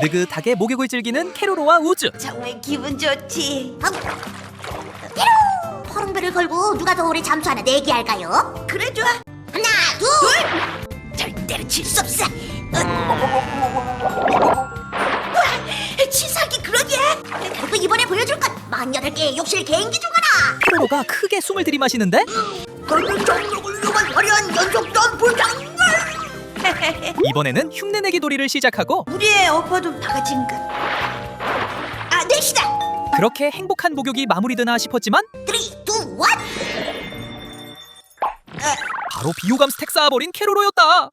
느긋하게 목욕을 즐기는 캐로로와 우주. 정말 기분 좋지. 허롱배를 걸고 누가 더 오래 잠수하나 내기할까요? 그래 좋아. 하나, 둘! 절대로 질 수 없어. 치사하게 그러게. 그리고 이번에 보여줄 건 48개의 욕실 개인기 중 하나! 캐로로가 크게 숨을 들이마시는데 걸을 정력을로만 화려한 연속 점프 장면. 이번에는 흉내내기 놀이를 시작하고 우리의 엎어둔 바가지인가? 아, 넷이다. 그렇게 행복한 목욕이 마무리되나 싶었지만 3, 2, 1! 바로 비호감 스택 쌓아버린 캐로로였다.